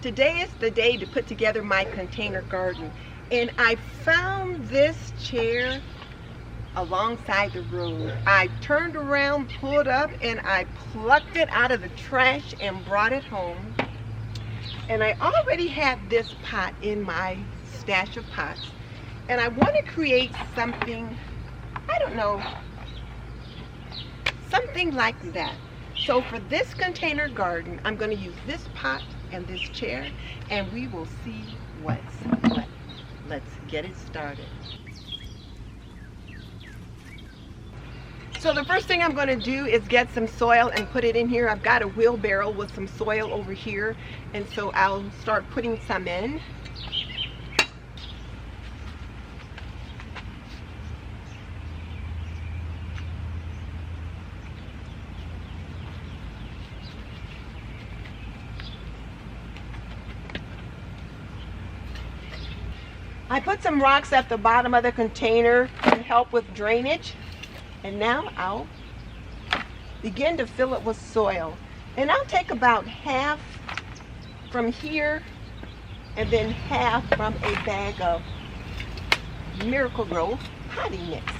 today is the day to put together my container garden. And I found this chair alongside the road. I turned around, pulled up, and I plucked it out of the trash and brought it home. And I already had this pot in my stash of pots. And I want to create something, I don't know, something like that. So for this container garden, I'm going to use this pot and this chair, and we will see what's what. Let's get it started. So the first thing I'm going to do is get some soil and put it in here. I've got a wheelbarrow with some soil over here, and so I'll start putting some in. I put some rocks at the bottom of the container to help with drainage. And now I'll begin to fill it with soil. And I'll take about half from here and then half from a bag of Miracle-Gro potting mix.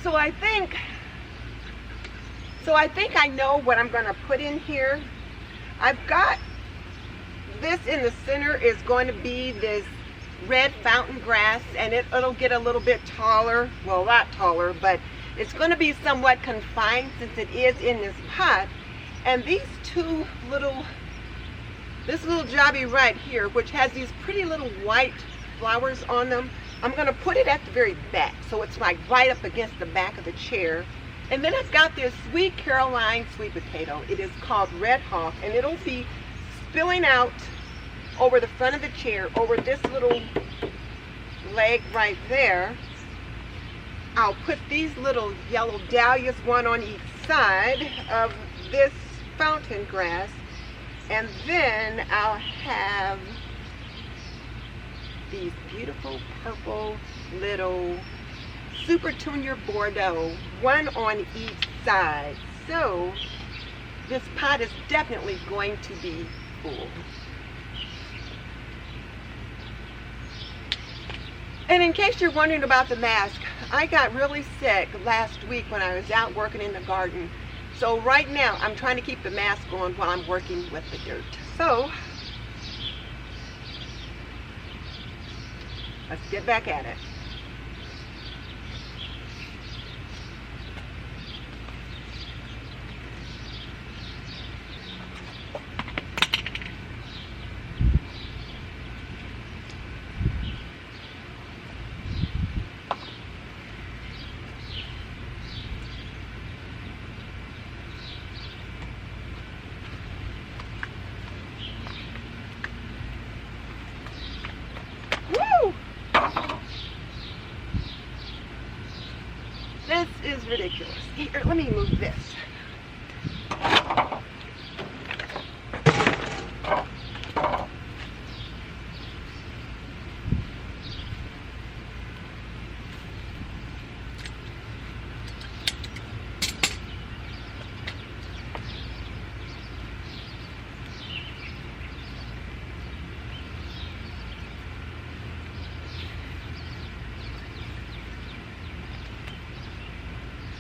So I think I know what I'm going to put in here. I've got this in the center is going to be this red fountain grass, and it'll get a little bit taller, well, a lot taller, but it's going to be somewhat confined since it is in this pot. And these this little jobby right here, which has these pretty little white flowers on them, I'm going to put it at the very back, so it's like right up against the back of the chair. And then I've got this Sweet Caroline sweet potato. It is called Red Hawk, and it'll be spilling out over the front of the chair, over this little leg right there. I'll put these little yellow dahlias, one on each side of this fountain grass, and then I'll have these beautiful purple little Super Tuner Bordeaux, one on each side. So this pot is definitely going to be full. And in case you're wondering about the mask, I got really sick last week when I was out working in the garden. So right now I'm trying to keep the mask on while I'm working with the dirt. So let's get back at it. This is ridiculous. Here, let me move this.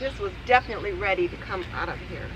this was definitely ready to come out of here.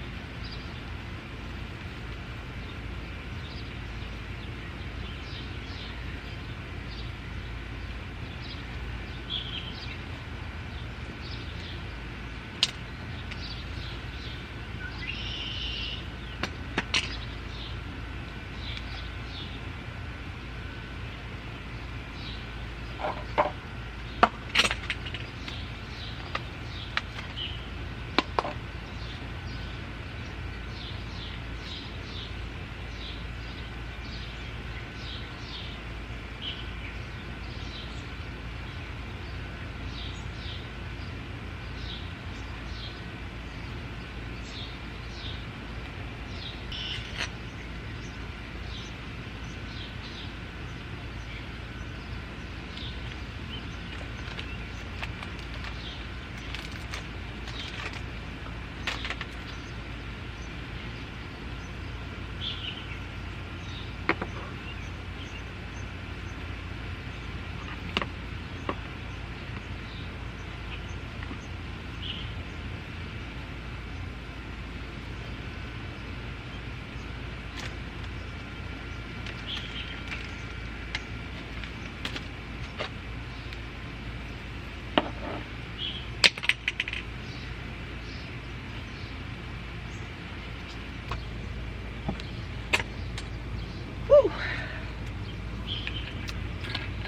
Whew.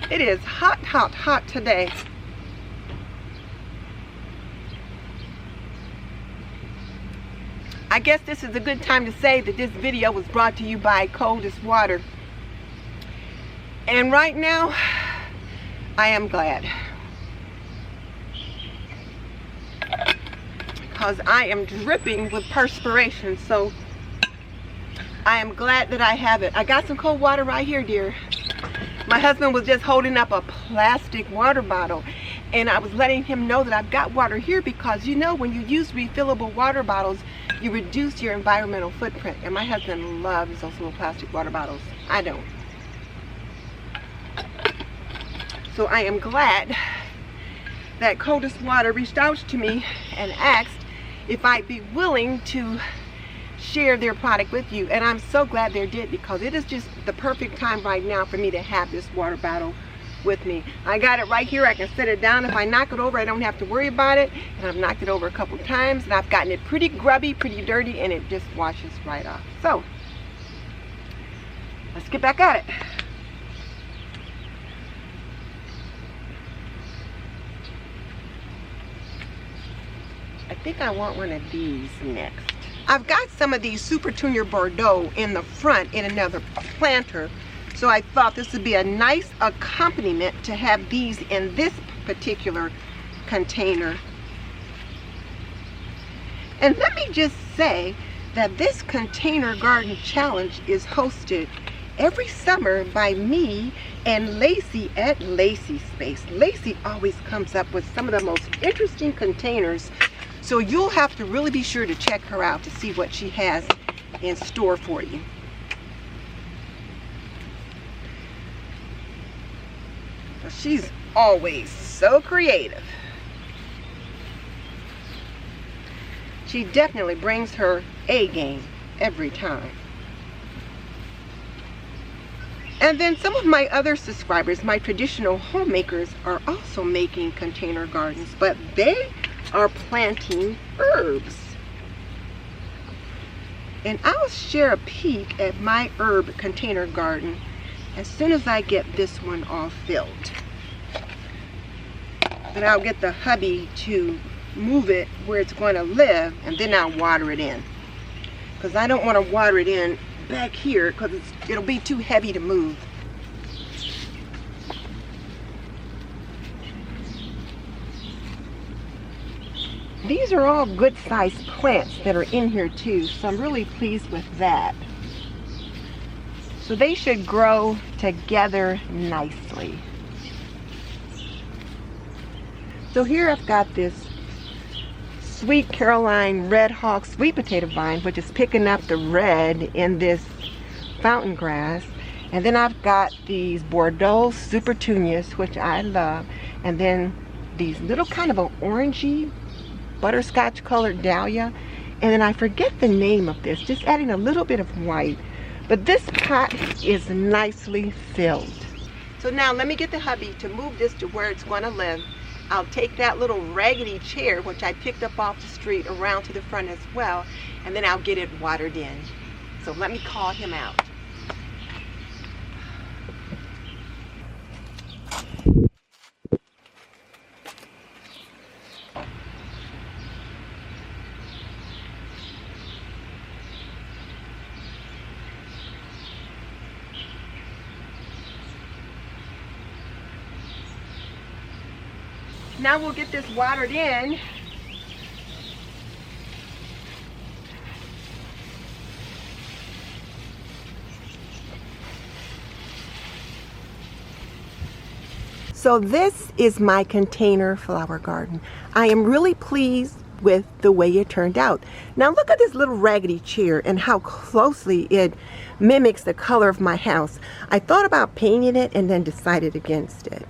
It is hot, hot, hot today. I guess this is a good time to say that this video was brought to you by Coldest Water. And right now, I am glad. Because I am dripping with perspiration, so I am glad that I have it. I got some cold water right here, dear. My husband was just holding up a plastic water bottle, and I was letting him know that I've got water here because, you know, when you use refillable water bottles, you reduce your environmental footprint. And my husband loves those little plastic water bottles. I don't. So I am glad that Coldest Water reached out to me and asked if I'd be willing to share their product with you, and I'm so glad they did, because it is just the perfect time right now for me to have this water bottle with me. I got it right here. I can set it down. If I knock it over, I don't have to worry about it, and I've knocked it over a couple times, and I've gotten it pretty grubby, pretty dirty, and it just washes right off. So let's get back at it. I think I want one of these next. I've got some of these Super Tuner Bordeaux in the front in another planter, so I thought this would be a nice accompaniment to have these in this particular container. And let me just say that this container garden challenge is hosted every summer by me and Lacey at Lacey Space. Lacey always comes up with some of the most interesting containers, so you'll have to really be sure to check her out to see what she has in store for you. She's always so creative. She definitely brings her A game every time. And then some of my other subscribers, my traditional homemakers, are also making container gardens, but they are planting herbs. And I'll share a peek at my herb container garden as soon as I get this one all filled. Then I'll get the hubby to move it where it's going to live, and then I'll water it in, because I don't want to water it in back here because it'll be too heavy to move. These are all good sized plants that are in here too, so I'm really pleased with that. So they should grow together nicely. So here I've got this Sweet Caroline Red Hawk sweet potato vine, which is picking up the red in this fountain grass. And then I've got these Bordeaux Super Tunias, which I love. And then these little kind of an orangey butterscotch colored dahlia. And then I forget the name of this, just adding a little bit of white. But this pot is nicely filled. So now let me get the hubby to move this to where it's going to live. I'll take that little raggedy chair, which I picked up off the street, around to the front as well, and then I'll get it watered in. So let me call him out. Now we'll get this watered in. So this is my container flower garden. I am really pleased with the way it turned out. Now look at this little raggedy chair and how closely it mimics the color of my house. I thought about painting it and then decided against it.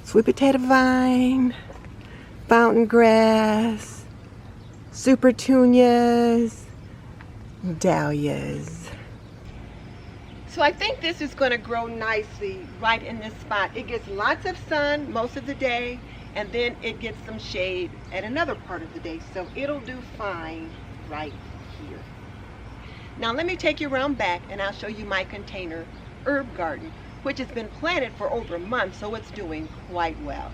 Sweet potato vine, fountain grass, super petunias, dahlias. So I think this is going to grow nicely right in this spot. It gets lots of sun most of the day, and then it gets some shade at another part of the day. So it'll do fine right here. Now let me take you around back and I'll show you my container herb garden, which has been planted for over a month, so it's doing quite well.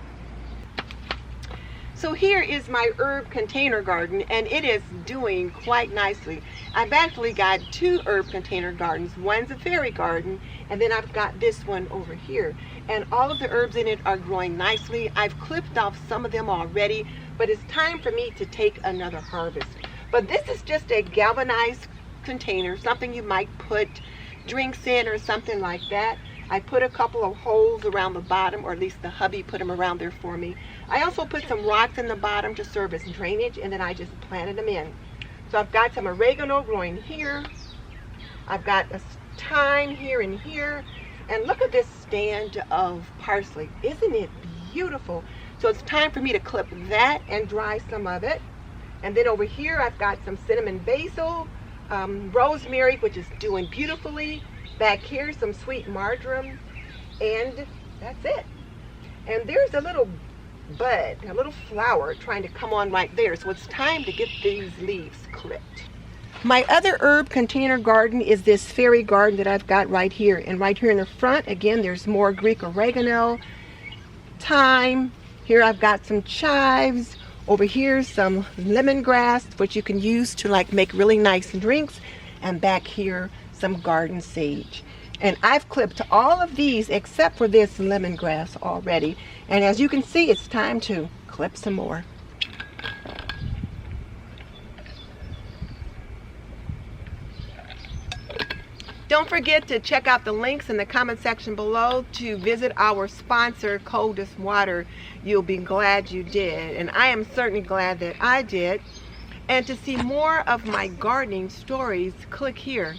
So here is my herb container garden, and it is doing quite nicely. I've actually got two herb container gardens. One's a fairy garden, and then I've got this one over here. And all of the herbs in it are growing nicely. I've clipped off some of them already, but it's time for me to take another harvest. But this is just a galvanized container, something you might put drinks in or something like that. I put a couple of holes around the bottom, or at least the hubby put them around there for me. I also put some rocks in the bottom to serve as drainage, and then I just planted them in. So I've got some oregano growing here. I've got a thyme here and here. And look at this stand of parsley. Isn't it beautiful? So it's time for me to clip that and dry some of it. And then over here I've got some cinnamon basil, rosemary, which is doing beautifully. Back here, some sweet marjoram, and that's it. And there's a little bud, a little flower trying to come on right there. So it's time to get these leaves clipped. My other herb container garden is this fairy garden that I've got right here. And right here in the front, again, there's more Greek oregano, thyme. Here I've got some chives. Over here, some lemongrass, which you can use to like make really nice drinks. And back here, some garden sage. And I've clipped all of these except for this lemongrass already. And as you can see, it's time to clip some more. Don't forget to check out the links in the comment section below to visit our sponsor, Coldest Water. You'll be glad you did. And I am certainly glad that I did. And to see more of my gardening stories, click here.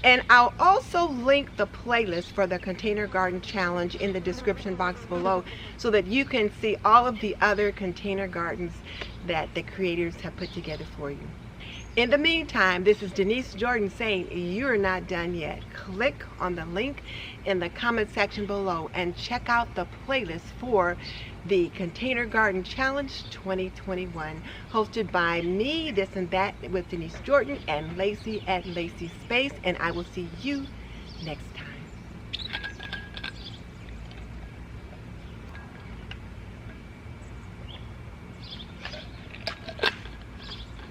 And I'll also link the playlist for the Container Garden Challenge in the description box below so that you can see all of the other container gardens that the creators have put together for you. In the meantime, this is Denise Jordan saying you're not done yet. Click on the link in the comment section below and check out the playlist for the Container Garden Challenge 2021, hosted by me, This and That with Denise Jordan, and Lacey at Lacey Space, and I will see you next time.